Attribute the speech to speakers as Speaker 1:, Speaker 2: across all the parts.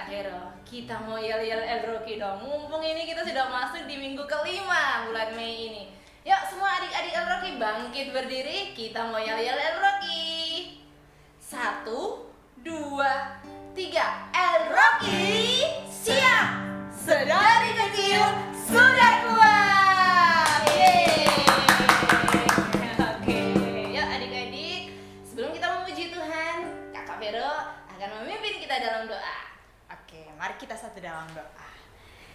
Speaker 1: Kak Hero, kita mau yel-yel El Rocky dong. Mumpung ini kita sudah masuk di minggu kelima bulan Mei ini. Yuk semua adik-adik El Rocky bangkit berdiri, kita mau yel-yel El Rocky. 1, 2, 3, El Rocky siap! Sedari kecil sudah kuat. Yeay. Oke, yuk adik-adik, sebelum kita memuji Tuhan, Kakak Vero akan memimpin kita dalam doa.
Speaker 2: Oke, mari kita satu dalam doa.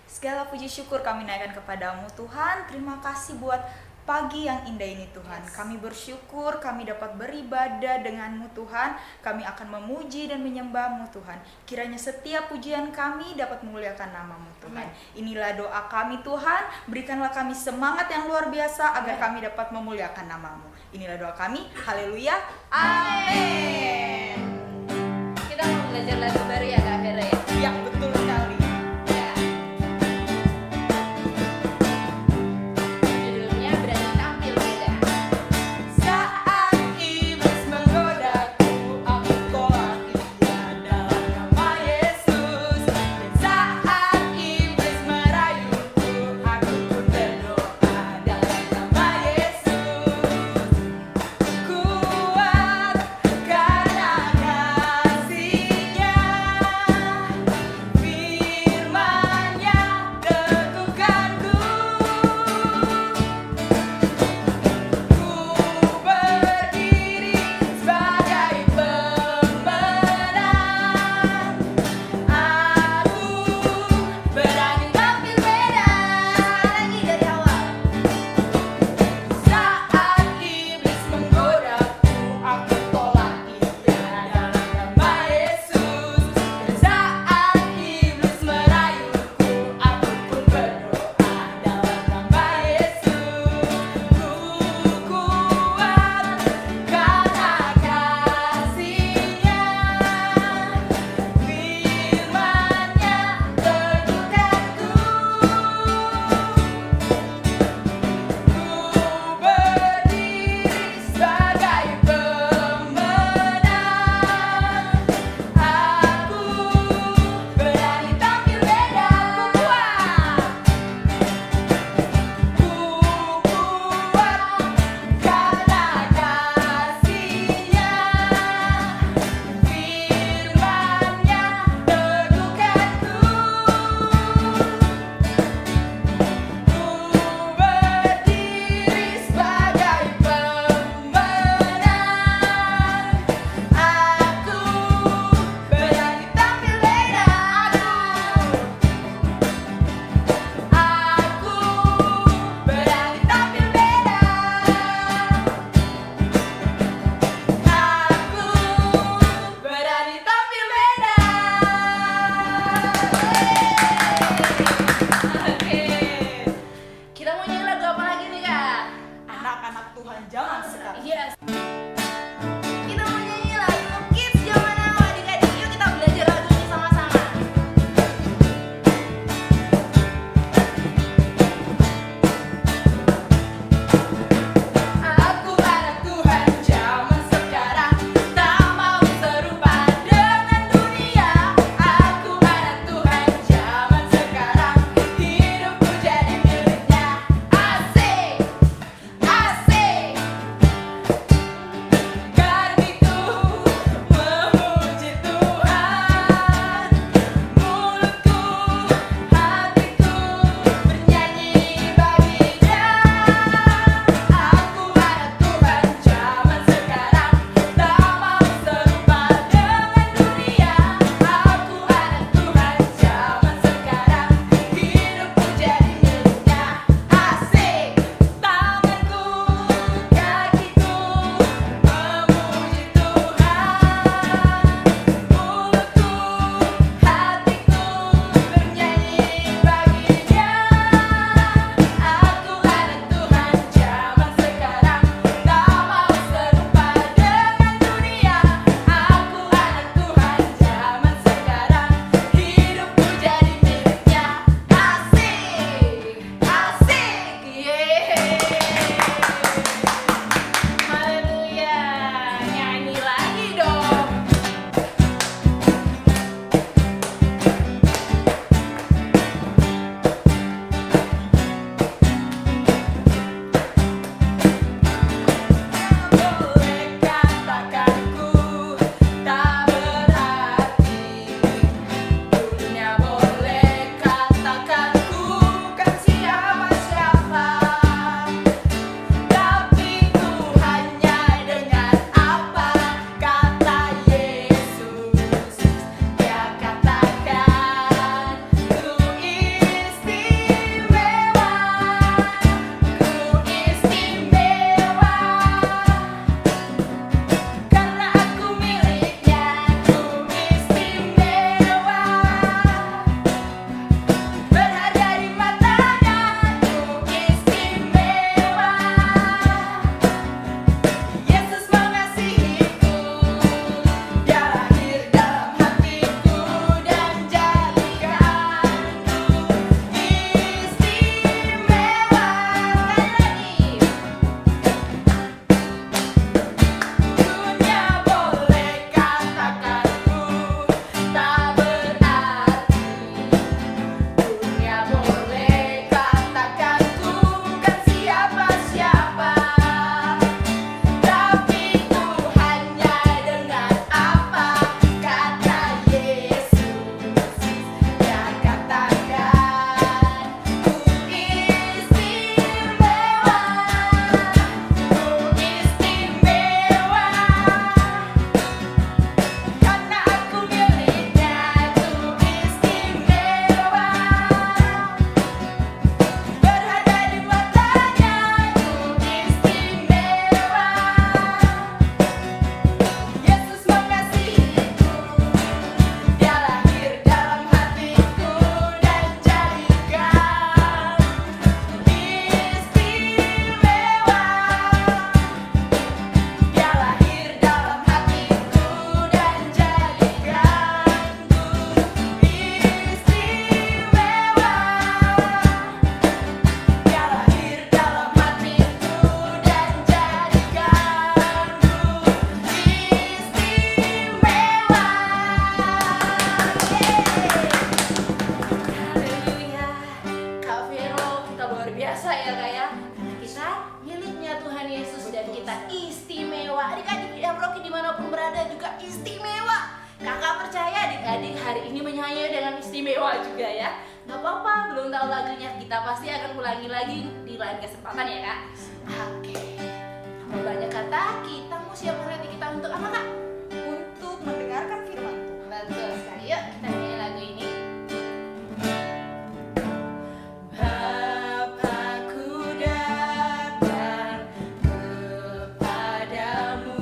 Speaker 2: Segala puji syukur kami naikkan kepadamu Tuhan. Terima kasih buat pagi yang indah ini Tuhan. Kami bersyukur kami dapat beribadah denganmu Tuhan. Kami akan memuji dan menyembahmu Tuhan. Kiranya setiap pujian kami dapat memuliakan namamu Tuhan. Inilah doa kami Tuhan. Berikanlah kami semangat yang luar biasa agar kami dapat memuliakan namamu. Inilah doa kami. Haleluya. Amin.
Speaker 1: Kita mau belajar lagu baru ya Kak Vera ya?
Speaker 2: Ya, betul sekali.
Speaker 1: Ya. Judulnya Berani Tampil Beda.
Speaker 2: Saat iblis menggodaku, aku tolak dia dalam nama Yesus. Dan saat iblis merayuku, aku pun berdoa dalam nama Yesus. Kuat karena kasih-Nya.
Speaker 1: istimewa. Kakak percaya adik-adik hari ini menyanyi dengan istimewa juga ya. Gak apa-apa, belum tahu lagunya, kita pasti akan ulangi lagi di lain kesempatan ya kak. Oke, tanpa banyak kata, kita mau siapkan hati kita untuk apa kak?
Speaker 2: Untuk mendengarkan firman Tuhan.
Speaker 1: Betul sekali, yuk kita nyanyi lagu ini. Bapakku datang kepadamu,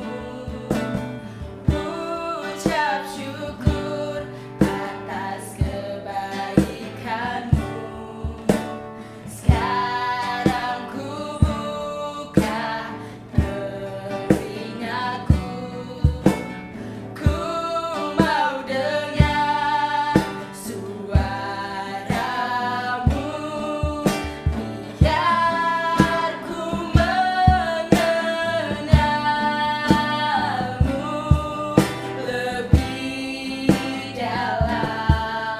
Speaker 1: ucap syukur atas kebaikanmu. Sekarang ku buka telingaku, ku mau dengar suaramu, biar ku mengenalmu lebih dalam,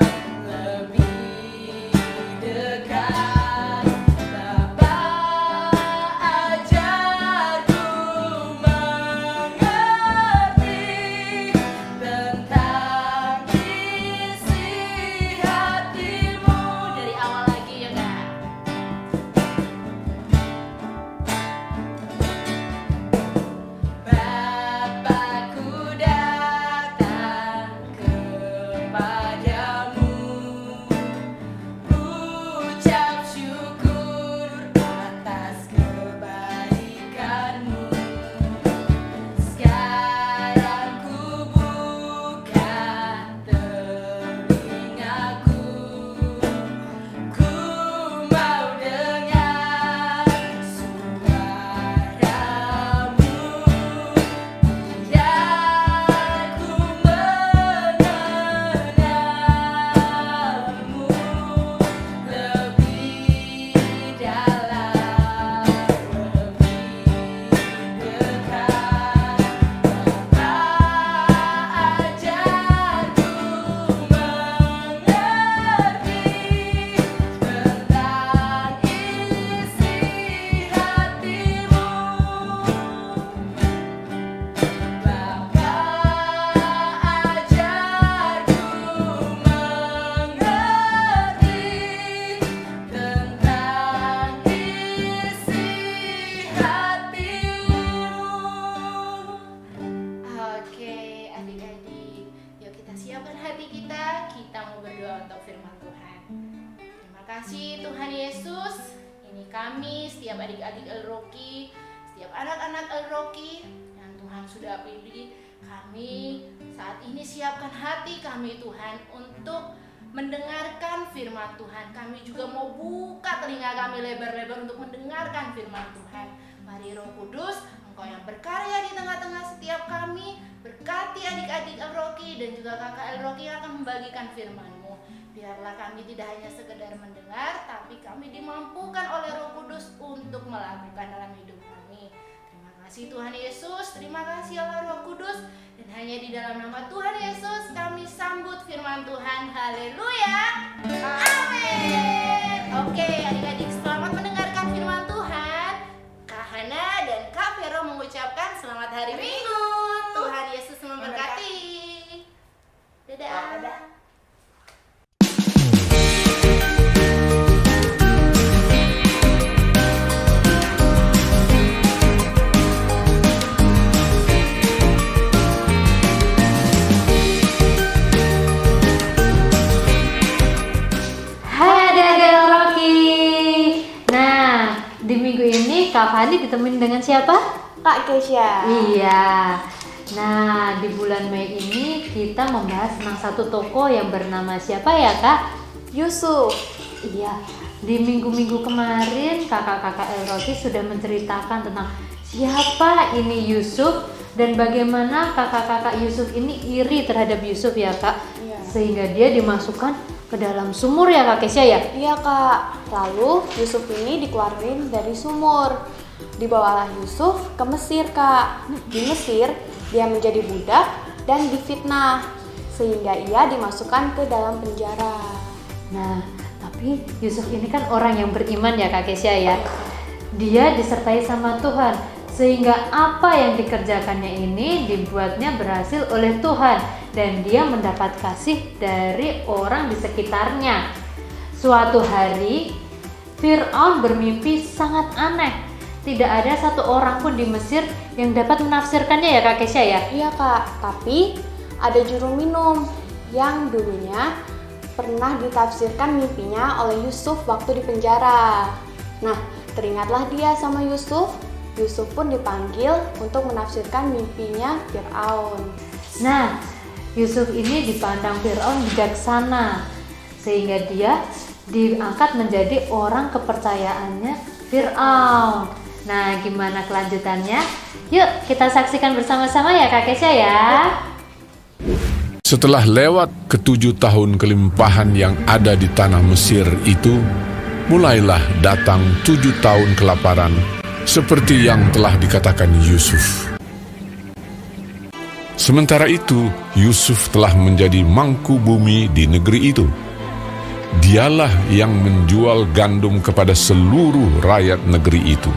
Speaker 1: lebih dekat. Bapa, ajarku mengerti tentang isi hatimu. Dari awal lagi ya kak. Bapakku datang kepadamu, ucap syukur atas kebaikanmu. Sekarang ku buka telingaku, ku mau dengar suaramu, biar ku mengenalmu lebih dalam, lebih dekat. Bapa, ajarku mengerti tentang isi hatimu. Bapa, ajarku mengerti tentang isi hatimu. Oke, adik-adik, yuk kita siapkan hati kita. Kita mau berdoa untuk firman Tuhan. Terima kasih Tuhan Yesus. Ini kami, setiap adik-adik El-Roki, setiap anak-anak El-Roki yang Tuhan sudah pilih. Kami saat ini siapkan hati kami Tuhan untuk mendengarkan firman Tuhan. Kami juga mau buka telinga kami lebar-lebar untuk mendengarkan firman Tuhan. Mari Roh Kudus, Engkau yang berkarya di tengah-tengah setiap kami, berkati adik-adik El-Roki dan juga kakak El-Roki yang akan membagikan firman-Mu. Biarlah kami tidak hanya sekedar mendengar, tapi kami dimampukan oleh Roh Kudus untuk melakukan dalam hidup kami. Terima kasih Tuhan Yesus, terima kasih Allah Roh Kudus, dan hanya di dalam nama Tuhan Yesus kami sambut firman Tuhan. Haleluya, amin. Oke adik-adik, selamat mendengarkan firman Tuhan. Kak Hana dan Kak Vero mengucapkan selamat hari Minggu. Tuhan Yesus memberkati. Dadah.
Speaker 3: Di minggu ini Kak Fani ditemenin dengan siapa?
Speaker 4: Kak Kesha.
Speaker 3: Iya. Nah, di bulan Mei ini kita membahas tentang satu tokoh yang bernama siapa ya Kak?
Speaker 4: Yusuf.
Speaker 3: Iya. Di minggu-minggu kemarin kakak-kakak El-Roki sudah menceritakan tentang siapa ini Yusuf dan bagaimana kakak-kakak Yusuf ini iri terhadap Yusuf ya Kak.
Speaker 4: Iya.
Speaker 3: Sehingga dia dimasukkan ke dalam sumur ya Kak Kesha ya?
Speaker 4: Iya Kak. Lalu Yusuf ini dikeluarin dari sumur. Dibawalah Yusuf ke Mesir Kak. Di Mesir dia menjadi budak dan difitnah sehingga ia dimasukkan ke dalam penjara.
Speaker 3: Nah, tapi Yusuf ini kan orang yang beriman ya Kak Kesha ya. Dia disertai sama Tuhan Sehingga apa yang dikerjakannya ini dibuatnya berhasil oleh Tuhan dan dia mendapat kasih dari orang di sekitarnya. Suatu hari Fir'aun bermimpi sangat aneh. Tidak ada satu orang pun di Mesir yang dapat menafsirkannya ya Kak Kesha ya?
Speaker 4: Iya Kak, tapi ada juru minum yang dulunya pernah ditafsirkan mimpinya oleh Yusuf waktu di penjara. Nah, teringatlah dia sama Yusuf. Yusuf pun dipanggil untuk menafsirkan mimpinya Fir'aun.
Speaker 3: Nah, Yusuf ini dipandang Fir'aun bijaksana sehingga dia diangkat menjadi orang kepercayaannya Fir'aun. Nah, gimana kelanjutannya? Yuk kita saksikan bersama-sama ya Kak Kesha ya.
Speaker 5: Setelah lewat ke-7 tahun kelimpahan yang ada di tanah Mesir itu, mulailah datang 7 tahun kelaparan seperti yang telah dikatakan Yusuf. Sementara itu, Yusuf telah menjadi mangku bumi di negeri itu. Dialah yang menjual gandum kepada seluruh rakyat negeri itu.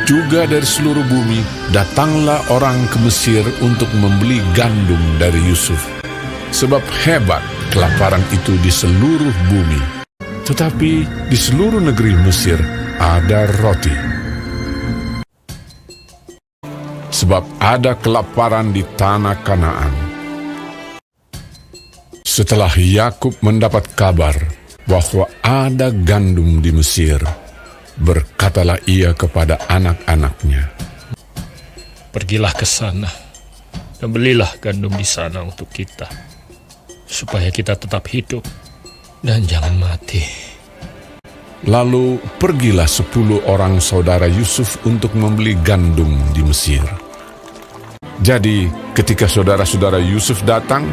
Speaker 5: Juga dari seluruh bumi datanglah orang ke Mesir untuk membeli gandum dari Yusuf. Sebab hebat kelaparan itu di seluruh bumi. Tetapi di seluruh negeri Mesir ada roti. Sebab ada kelaparan di tanah Kanaan. Setelah Yakub mendapat kabar bahwa ada gandum di Mesir, berkatalah ia kepada anak-anaknya,
Speaker 6: "Pergilah ke sana dan belilah gandum di sana untuk kita, supaya kita tetap hidup dan jangan mati."
Speaker 5: Lalu pergilah 10 orang saudara Yusuf untuk membeli gandum di Mesir. Jadi ketika saudara-saudara Yusuf datang,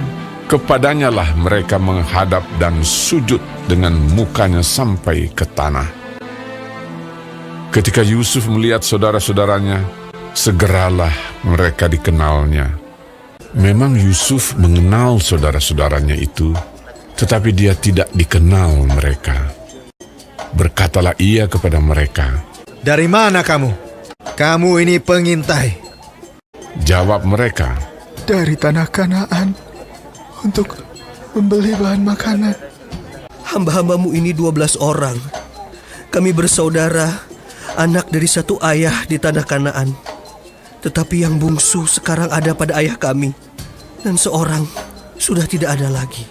Speaker 5: kepadanya lah mereka menghadap dan sujud dengan mukanya sampai ke tanah. Ketika Yusuf melihat saudara-saudaranya, segeralah mereka dikenalnya. Memang Yusuf mengenal saudara-saudaranya itu, tetapi dia tidak dikenal mereka. Berkatalah ia kepada mereka,
Speaker 7: "Dari mana kamu? Kamu ini pengintai."
Speaker 5: Jawab mereka,
Speaker 8: "Dari tanah Kanaan untuk membeli bahan makanan."
Speaker 9: "Hamba-hambamu ini 12 orang. Kami bersaudara, anak dari satu ayah di tanah Kanaan. Tetapi yang bungsu sekarang ada pada ayah kami, dan seorang sudah tidak ada lagi."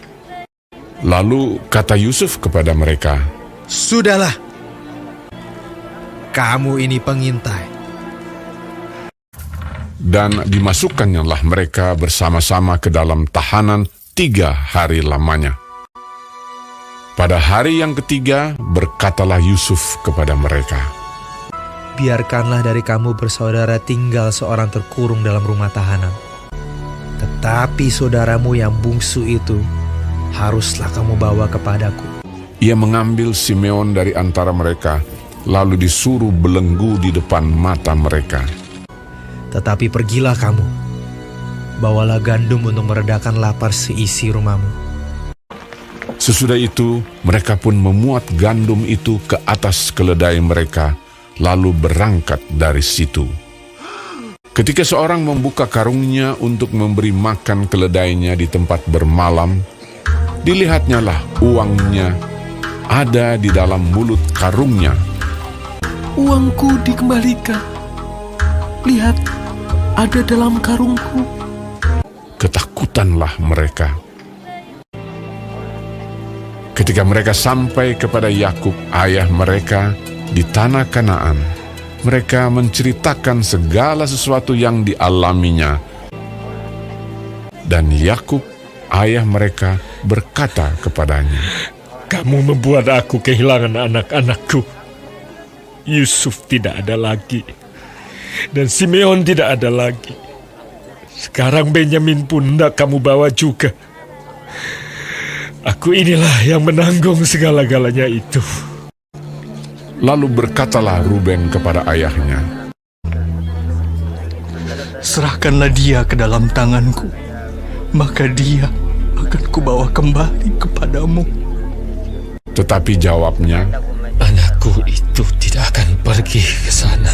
Speaker 5: Lalu kata Yusuf kepada mereka,
Speaker 7: "Sudahlah, kamu ini pengintai."
Speaker 5: Dan dimasukkannya mereka bersama-sama ke dalam tahanan 3 hari lamanya. Pada hari yang ketiga berkatalah Yusuf kepada mereka,
Speaker 7: "Biarkanlah dari kamu bersaudara tinggal seorang terkurung dalam rumah tahanan. Tetapi saudaramu yang bungsu itu haruslah kamu bawa kepadaku."
Speaker 5: Ia mengambil Simeon dari antara mereka, lalu disuruh belenggu di depan mata mereka.
Speaker 7: "Tetapi pergilah kamu, bawalah gandum untuk meredakan lapar seisi rumahmu."
Speaker 5: Sesudah itu, mereka pun memuat gandum itu ke atas keledai mereka, lalu berangkat dari situ. Ketika seorang membuka karungnya untuk memberi makan keledainya di tempat bermalam, dilihatnyalah uangnya ada di dalam mulut karungnya.
Speaker 8: "Uangku dikembalikan. Lihat, ada dalam karungku."
Speaker 5: Ketakutanlah mereka. Ketika mereka sampai kepada Yakub, ayah mereka, di tanah Kanaan, mereka menceritakan segala sesuatu yang dialaminya. Dan Yakub, ayah mereka, berkata kepadanya,
Speaker 6: "Kamu membuat aku kehilangan anak-anakku. Yusuf tidak ada lagi, dan Simeon tidak ada lagi. Sekarang Benyamin pun hendak kamu bawa juga. Aku inilah yang menanggung segala-galanya itu."
Speaker 5: Lalu berkatalah Ruben kepada ayahnya,
Speaker 8: "Serahkanlah dia ke dalam tanganku, maka dia akan kubawa kembali kepadamu."
Speaker 5: Tetapi jawabnya,
Speaker 6: "Anakku itu tidak akan pergi ke sana.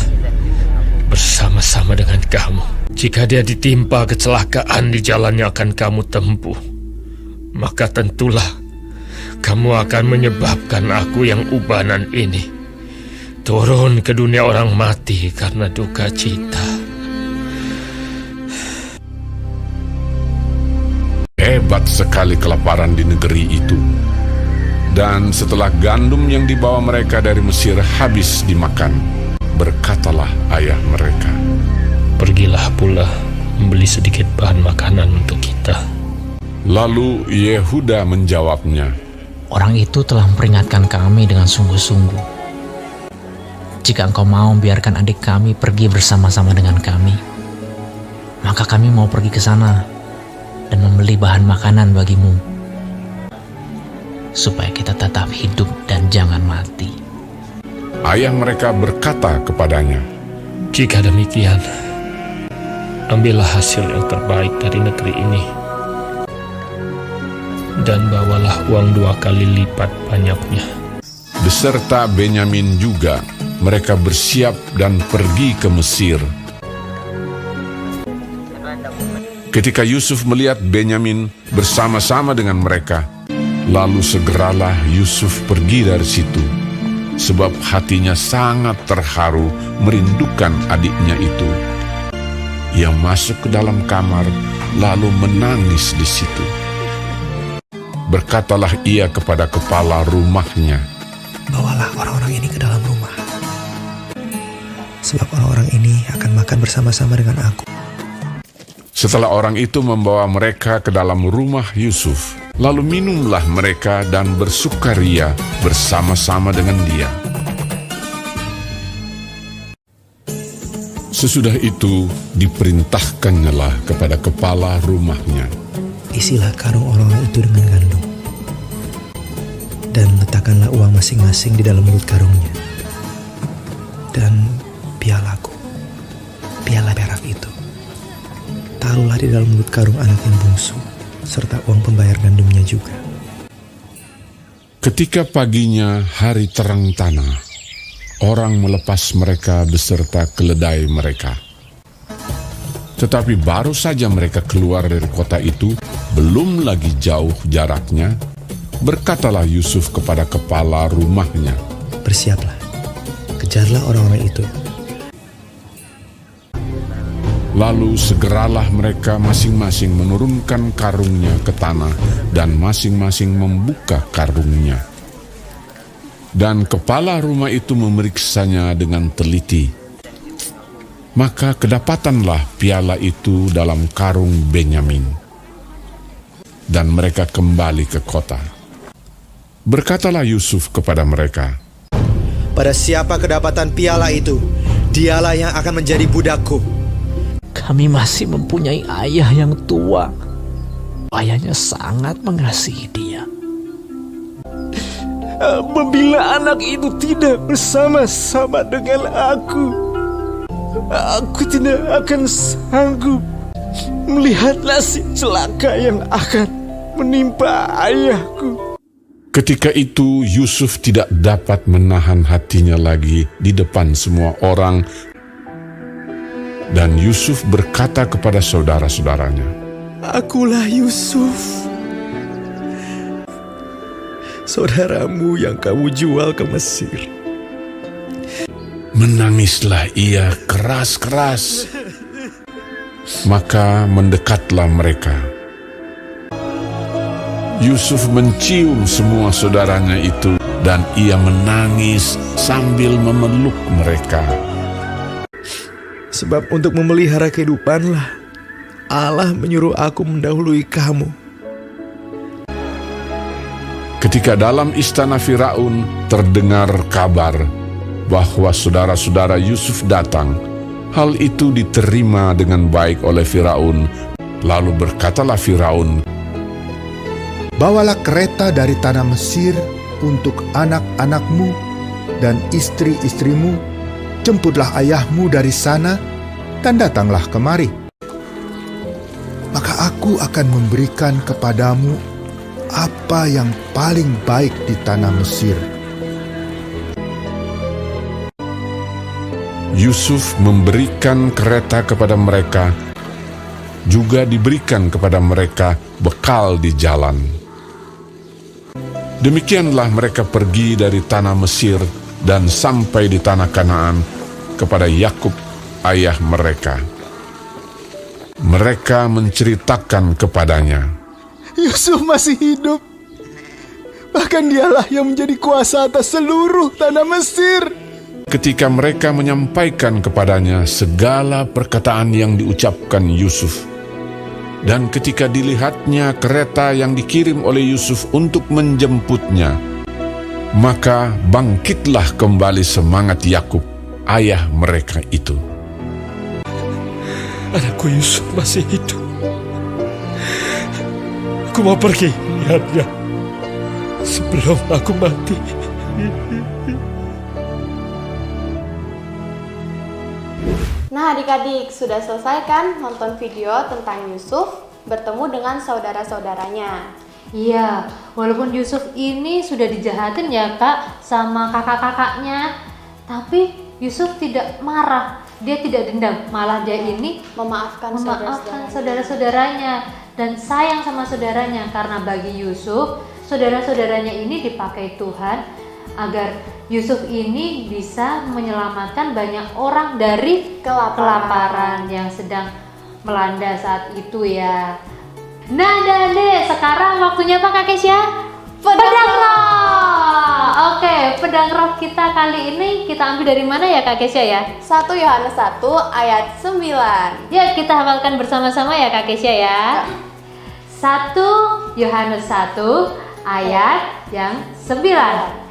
Speaker 6: bersama-sama dengan kamu. Jika dia ditimpa kecelakaan di jalan yang akan kamu tempuh, maka tentulah kamu akan menyebabkan aku yang ubanan ini turun ke dunia orang mati karena duka cita.
Speaker 5: Hebat sekali kelaparan di negeri itu. Dan setelah gandum yang dibawa mereka dari Mesir habis dimakan, berkatalah ayah mereka,
Speaker 6: Pergilah pula membeli sedikit bahan makanan untuk kita.
Speaker 5: Lalu Yehuda menjawabnya,
Speaker 10: Orang itu telah memperingatkan kami dengan sungguh-sungguh. Jika engkau mau biarkan adik kami pergi bersama-sama dengan kami, maka kami mau pergi ke sana dan membeli bahan makanan bagimu, supaya kita tetap hidup dan jangan mati.
Speaker 5: ayah mereka berkata kepadanya,
Speaker 6: Jika demikian, ambillah hasil yang terbaik dari negeri ini dan bawalah uang 2 kali lipat banyaknya.
Speaker 5: beserta Benyamin juga, mereka bersiap dan pergi ke Mesir. Ketika Yusuf melihat Benyamin bersama-sama dengan mereka, lalu segeralah Yusuf pergi dari situ, sebab hatinya sangat terharu merindukan adiknya itu. Ia masuk ke dalam kamar, lalu menangis di situ. Berkatalah ia kepada kepala rumahnya,
Speaker 7: Bawalah orang-orang ini ke dalam rumah, sebab orang-orang ini akan makan bersama-sama dengan aku.
Speaker 5: Setelah orang itu membawa mereka ke dalam rumah Yusuf, lalu minumlah mereka dan bersukaria bersama-sama dengan dia. Sesudah itu diperintahkannyalah kepada kepala rumahnya,
Speaker 7: Isilah karung orang-orang itu dengan gandum, dan letakkanlah uang masing-masing di dalam mulut karungnya. Dan pialaku, piala perak itu, taruhlah di dalam mulut karung anak yang bungsu, serta uang pembayar gandumnya juga.
Speaker 5: Ketika paginya hari terang tanah, orang melepas mereka beserta keledai mereka. Tetapi baru saja mereka keluar dari kota itu, belum lagi jauh jaraknya, berkatalah Yusuf kepada kepala rumahnya,
Speaker 7: Bersiaplah, kejarlah orang-orang itu.
Speaker 5: Lalu segeralah mereka masing-masing menurunkan karungnya ke tanah dan masing-masing membuka karungnya. Dan kepala rumah itu memeriksanya dengan teliti. Maka kedapatanlah piala itu dalam karung Benyamin. Dan mereka kembali ke kota. Berkatalah Yusuf kepada mereka,
Speaker 7: Pada siapa kedapatan piala itu, dialah yang akan menjadi budakku.
Speaker 10: Kami masih mempunyai ayah yang tua. Ayahnya sangat mengasihi dia.
Speaker 6: Apabila anak itu tidak bersama-sama dengan aku tidak akan sanggup melihat nasib celaka yang akan menimpa ayahku.
Speaker 5: ketika itu Yusuf tidak dapat menahan hatinya lagi di depan semua orang. Dan Yusuf berkata kepada saudara-saudaranya,
Speaker 9: Akulah Yusuf, saudaramu yang kamu jual ke Mesir.
Speaker 5: Menangislah ia keras-keras. Maka mendekatlah mereka. Yusuf mencium semua saudaranya itu, dan ia menangis sambil memeluk mereka.
Speaker 9: Sebab untuk memelihara kehidupanlah Allah menyuruh aku mendahului kamu.
Speaker 5: Ketika dalam istana Firaun terdengar kabar bahwa saudara-saudara Yusuf datang, hal itu diterima dengan baik oleh Firaun. Lalu berkatalah Firaun,
Speaker 11: Bawalah kereta dari tanah Mesir untuk anak-anakmu dan istri-istrimu, jemputlah ayahmu dari sana dan datanglah kemari. Maka aku akan memberikan kepadamu apa yang paling baik di tanah Mesir.
Speaker 5: Yusuf memberikan kereta kepada mereka, juga diberikan kepada mereka bekal di jalan. Demikianlah mereka pergi dari tanah Mesir dan sampai di tanah Kanaan kepada Yakub ayah mereka. Mereka menceritakan kepadanya,
Speaker 8: Yusuf masih hidup. Bahkan dialah yang menjadi kuasa atas seluruh tanah Mesir.
Speaker 5: ketika mereka menyampaikan kepadanya segala perkataan yang diucapkan Yusuf. Dan ketika dilihatnya kereta yang dikirim oleh Yusuf untuk menjemputnya, maka bangkitlah kembali semangat Yakub, ayah mereka itu.
Speaker 6: Anakku Yusuf masih hidup. Aku mau pergi lihatnya sebelum aku mati.
Speaker 4: Nah adik-adik, sudah selesai kan nonton video tentang Yusuf bertemu dengan saudara-saudaranya?
Speaker 3: Iya, walaupun Yusuf ini sudah dijahatin ya kak sama kakak-kakaknya, tapi Yusuf tidak marah, dia tidak dendam, malah dia ini
Speaker 4: memaafkan
Speaker 3: saudara-saudaranya dan sayang sama saudaranya, karena bagi Yusuf saudara-saudaranya ini dipakai Tuhan agar Yusuf ini bisa menyelamatkan banyak orang dari kelaparan yang sedang melanda saat itu ya. Nah adik-adik, sekarang waktunya apa Kak Kesya? Pedang roh. Oke, pedang roh kita kali ini kita ambil dari mana ya Kak Kesya ya?
Speaker 4: 1 Yohanes 1 ayat 9.
Speaker 3: Ya, kita hafalkan bersama-sama ya Kak Kesya ya. 1 Yohanes 1 ayat yang 9.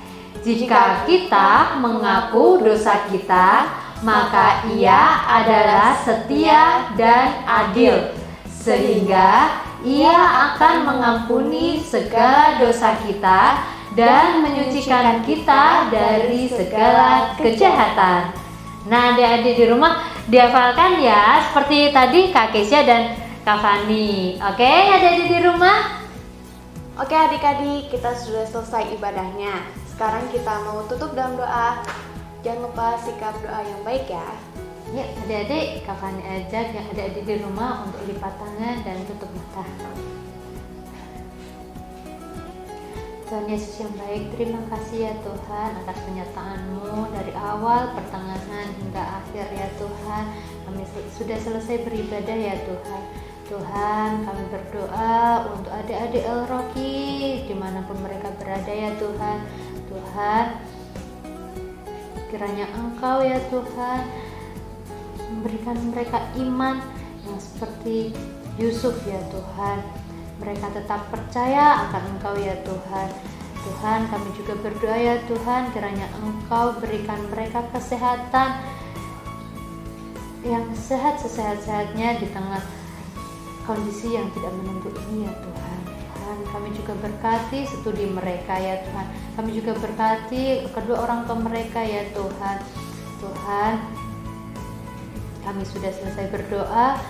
Speaker 3: Jika kita mengaku dosa kita, maka Ia adalah setia dan adil, sehingga Ia akan mengampuni segala dosa kita dan menyucikan kita dari segala kejahatan. Nah, adik-adik di rumah dihafalkan ya, seperti tadi Kak Kesya dan Kak Fani. Oke, adik-adik di rumah?
Speaker 4: Oke adik-adik, kita sudah selesai ibadahnya. Sekarang kita mau tutup dalam doa. Jangan lupa sikap doa yang baik ya.
Speaker 3: Ya, adik-adik, Kak Fani ajak yang adik-adik di rumah untuk lipat tangan dan tutup mata. Tuhan Yesus yang baik, terima kasih ya Tuhan atas penyertaan-Mu dari awal, pertengahan hingga akhir ya Tuhan. Kami sudah selesai beribadah ya Tuhan. Tuhan, kami berdoa untuk adik-adik El Rocky dimanapun mereka berada ya Tuhan. Tuhan, kiranya Engkau ya Tuhan memberikan mereka iman yang seperti Yusuf ya Tuhan. Mereka tetap percaya akan Engkau ya Tuhan. Tuhan, kami juga berdoa ya Tuhan, kiranya Engkau berikan mereka kesehatan yang sehat-sehat-sehatnya di tengah kondisi yang tidak menentu ini ya Tuhan. Tuhan, kami juga berkati studi mereka ya Tuhan. Kami juga berkati kedua orang tua mereka ya Tuhan. Tuhan, kami sudah selesai berdoa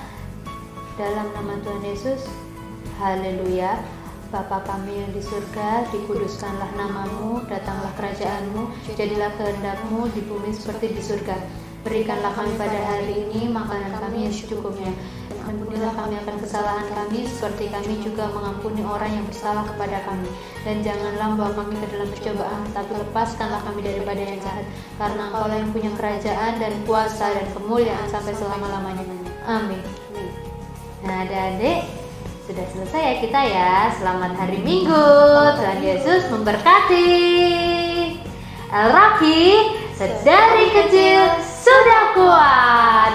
Speaker 3: dalam nama Tuhan Yesus. Haleluya. Bapa kami yang di surga, dikuduskanlah namamu, datanglah kerajaan-Mu, jadilah kehendak-Mu di bumi seperti di surga. Berikanlah kami pada hari ini makanan kami yang secukupnya. Ampunilah kami akan kesalahan kami, seperti kami juga mengampuni orang yang bersalah kepada kami. Dan janganlah membawa kami ke dalam percobaan, tapi lepaskanlah kami daripada yang jahat. Karena Engkau-lah yang punya kerajaan dan kuasa dan kemuliaan sampai selama-lamanya. Amin. Nah adik-adik, sudah selesai ya kita ya. Selamat hari Minggu. Tuhan Yesus memberkati. El Rocky sedari kecil sudah kuat.